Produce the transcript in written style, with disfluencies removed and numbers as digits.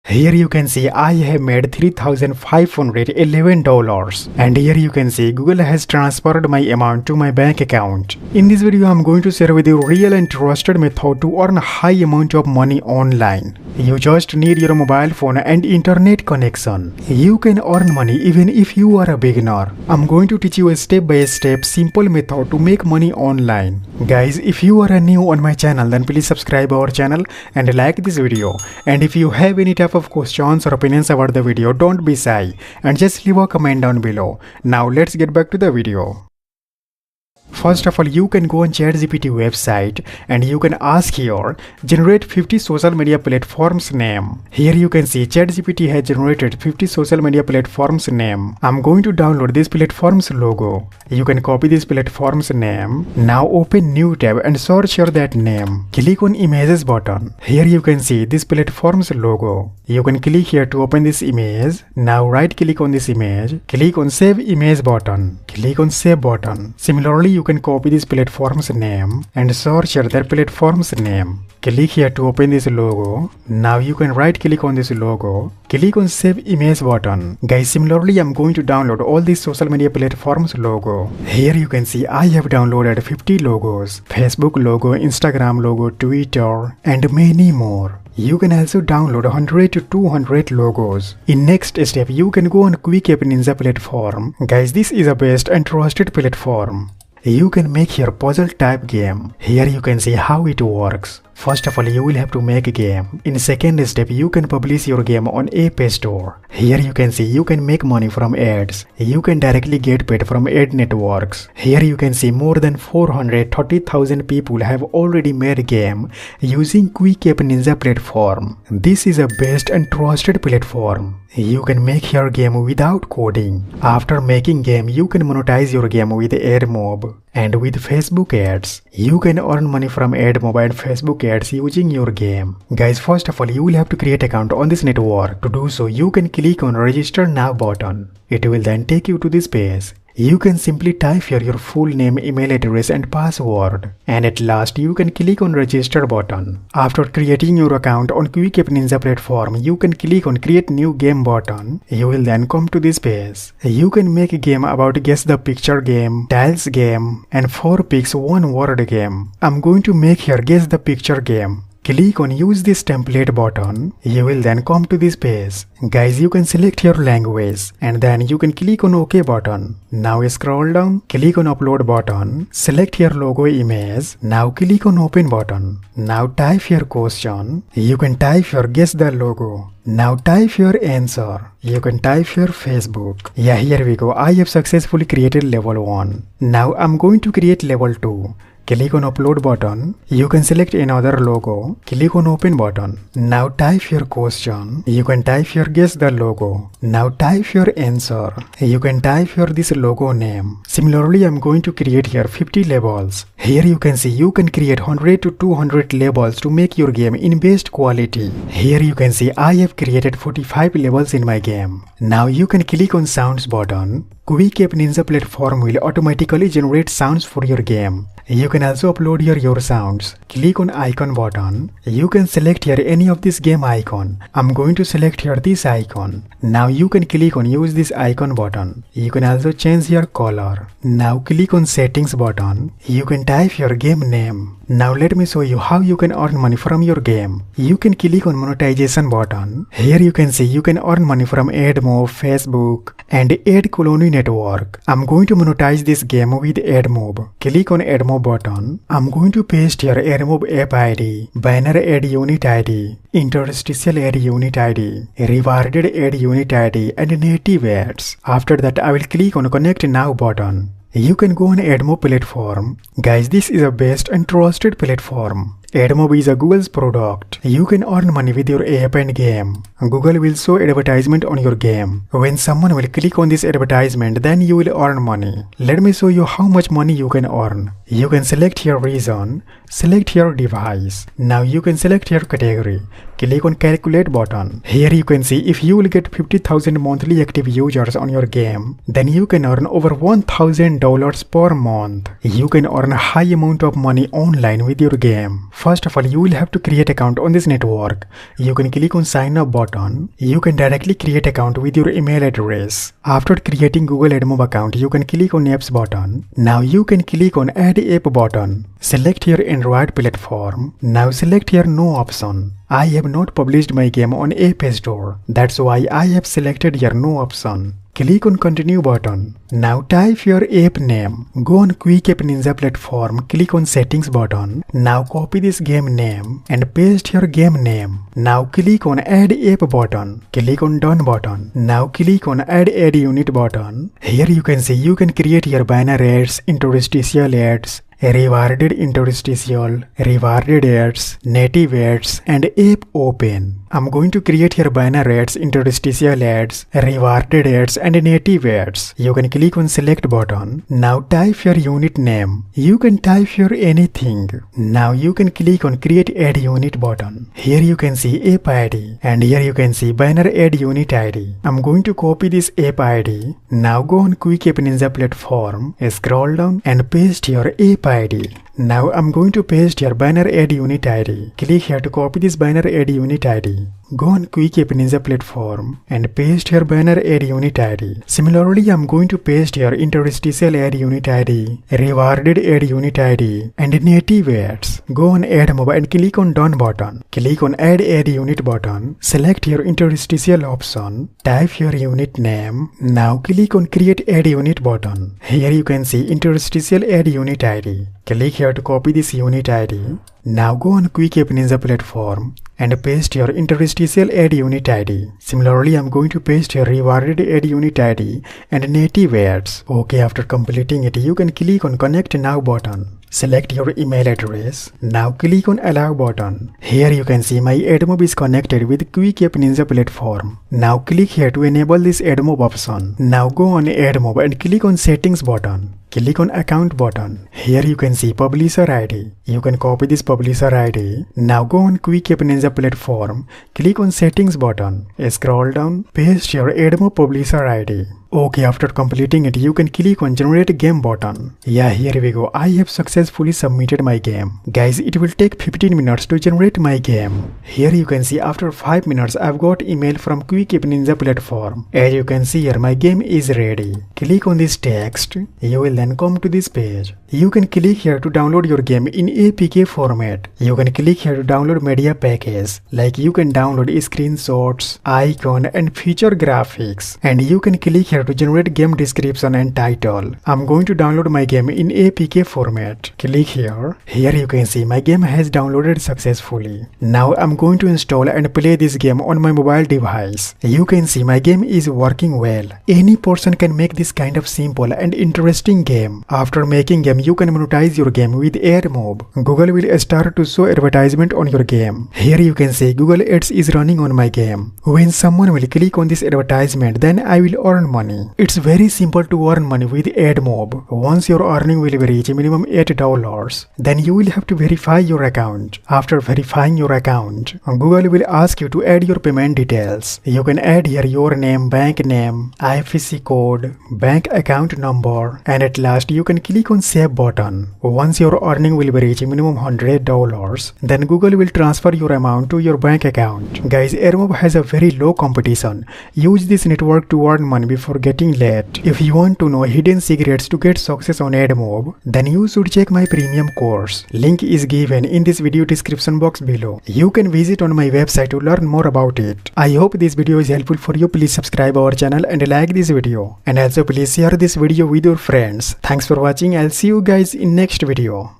Here you can see I have made $3,511, and here you can see Google has transferred my amount to my bank account. In this video I'm going to share with you real and trusted method to earn a high amount of money online. You just need your mobile phone and internet connection. You can earn money even if you are a beginner. I'm going to teach you a step-by-step simple method to make money online. Guys, if you are new on my channel, then please subscribe our channel and like this video. And if you have any type of questions or opinions about the video, don't be shy and just leave a comment down below. Now let's get back to the video. First of all, you can go on ChatGPT website and you can ask here, generate 50 social media platforms name. Here you can see ChatGPT has generated 50 social media platforms name. I'm going to download this platform's logo. You can copy this platform's name. Now open new tab and search here that name. Click on images button. Here you can see this platform's logo. You can click here to open this image. Now right click on this image. Click on save image button. Click on save button. Similarly, you can copy this platform's name and search here that platform's name. Click here to open this logo. Now you can right click on this logo. Click on save image button. Guys, similarly I'm going to download all these social media platforms logo. Here you can see I have downloaded 50 logos. Facebook logo, Instagram logo, Twitter and many more. You can also download 100 to 200 logos. In next step, you can go on Quick App Ninja platform. Guys, this is a best and trusted platform. You can make here puzzle type game. Here you can see how it works. First of all, you will have to make a game. In second step, you can publish your game on App Store. Here you can see you can make money from ads. You can directly get paid from ad networks. Here you can see more than 430,000 people have already made a game using Quick App Ninja platform. This is a best and trusted platform. You can make your game without coding. After making game, you can monetize your game with AdMob and with Facebook ads. You can earn money from AdMob and Facebook ads using your game. Guys, first of all, you will have to create account on this network. To do so, you can click on register now button. It will then take you to this page. You can simply type here your full name, email address and password. And at last, you can click on register button. After creating your account on Quick App Ninja platform, you can click on create new game button. You will then come to this page. You can make a game about guess the picture game, tiles game and 4 picks 1 word game. I'm going to make here guess the picture game. Click on use this template button. You will then come to this page. Guys, you can select your language and then you can click on OK button. Now scroll down, click on upload button, select your logo image. Now click on open button. Now type your question. You can type your guess the logo. Now type your answer. You can type your Facebook. Yeah, here we go. I have successfully created level 1. Now I'm going to create level 2. Click on upload button. You can select another logo. Click on open button. Now type your question. You can type your guess the logo. Now type your answer. You can type your this logo name. Similarly, I'm going to create here 50 labels. Here you can see you can create 100 to 200 labels to make your game in best quality. Here you can see I have created 45 labels in my game. Now you can click on sounds button. Quick App Ninja platform will automatically generate sounds for your game. You can also upload here your sounds. Click on icon button. You can select here any of this game icon. I'm going to select here this icon. Now you can click on use this icon button. You can also change your color. Now click on settings button. You can type your game name. Now let me show you how you can earn money from your game. You can click on monetization button. Here you can see you can earn money from AdMob, Facebook and Ad Colony network. I'm going to monetize this game with AdMob. Click on AdMob button. I'm going to paste here AdMob app ID, banner ad unit ID, interstitial ad unit ID, rewarded ad unit ID and native ads. After that, I will click on connect now button. You can go on AdMob platform. Guys, this is a best and trusted platform. AdMob is a Google's product. You can earn money with your app and game. Google will show advertisement on your game. When someone will click on this advertisement, then you will earn money. Let me show you how much money you can earn. You can select your region, select your device. Now you can select your category. Click on calculate button. Here you can see if you will get 50,000 monthly active users on your game, then you can earn over $1,000 per month. You can earn a high amount of money online with your game. First of all, you will have to create account on this network. You can click on sign up button. You can directly create account with your email address. After creating Google AdMob account, you can click on apps button. Now you can click on add app button. Select your Android platform. Now select your no option. I have not published my game on App Store. That's why I have selected your no option. Click on continue button. Now type your app name. Go on Quick App Ninja platform. Click on settings button. Now copy this game name and paste your game name. Now click on add app button. Click on done button. Now click on add unit button. Here you can see you can create your banner ads, interstitial ads, rewarded interstitial, rewarded ads, native ads, and app open. I'm going to create here banner ads, interstitial ads, rewarded ads, and native ads. You can click on select button. Now type your unit name. You can type your anything. Now you can click on create add unit button. Here you can see app ID, and here you can see banner add unit ID. I'm going to copy this app ID. Now go on Quick App Ninja platform, scroll down and paste your app ID. Now I'm going to paste your banner add unit ID. Click here to copy this banner add unit ID. Go on Quick App Ninja platform and paste your banner add unit ID. Similarly, I'm going to paste your interstitial add unit ID, rewarded add unit ID, and native ads. Go on AdMob and click on done button. Click on add unit button. Select your interstitial option. Type your unit name. Now click on create add unit button. Here you can see interstitial add unit ID. Click here to copy this unit ID. Now go on Quick App Ninja platform and paste your interstitial add unit ID. Similarly, I'm going to paste your rewarded add unit ID and native ads. Okay, after completing it, you can click on connect now button. Select your email address. Now click on allow button. Here you can see my AdMob is connected with Quick App Ninja platform. Now click here to enable this AdMob option. Now go on AdMob and click on settings button. Click on account button. Here you can see publisher ID. You can copy this publisher ID. Now go on Quick App Ninja platform. Click on settings button. Scroll down. Paste your AdMob publisher ID. Okay, after completing it, you can click on generate game button. Yeah, here we go. I have successfully submitted my game. Guys, it will take 15 minutes to generate my game. Here you can see after 5 minutes, I've got email from Quick App Ninja platform. As you can see here, my game is ready. Click on this text. You will then come to this page. You can click here to download your game in APK format. You can click here to download media package. Like you can download screenshots, icon, and feature graphics. And you can click here to generate game description and title. I'm going to download my game in APK format. Click here. Here you can see my game has downloaded successfully. Now I'm going to install and play this game on my mobile device. You can see my game is working well. Any person can make this kind of simple and interesting game. After making game, you can monetize your game with AdMob. Google will start to show advertisement on your game. Here you can see Google Ads is running on my game. When someone will click on this advertisement, then I will earn money. It's very simple to earn money with AdMob. Once your earning will reach minimum $8, then you will have to verify your account. After verifying your account, Google will ask you to add your payment details. You can add here your name, bank name, IFSC code, bank account number, and at last you can click on save button. Once your earning will reach minimum $100, then Google will transfer your amount to your bank account. Guys, AdMob has a very low competition. Use this network to earn money before getting late. If you want to know hidden secrets to get success on AdMob, then you should check my premium course. Link is given in this video description box below. You can visit on my website to learn more about it. I hope this video is helpful for you. Please subscribe our channel and like this video. And also please share this video with your friends. Thanks for watching. I'll see you guys in next video.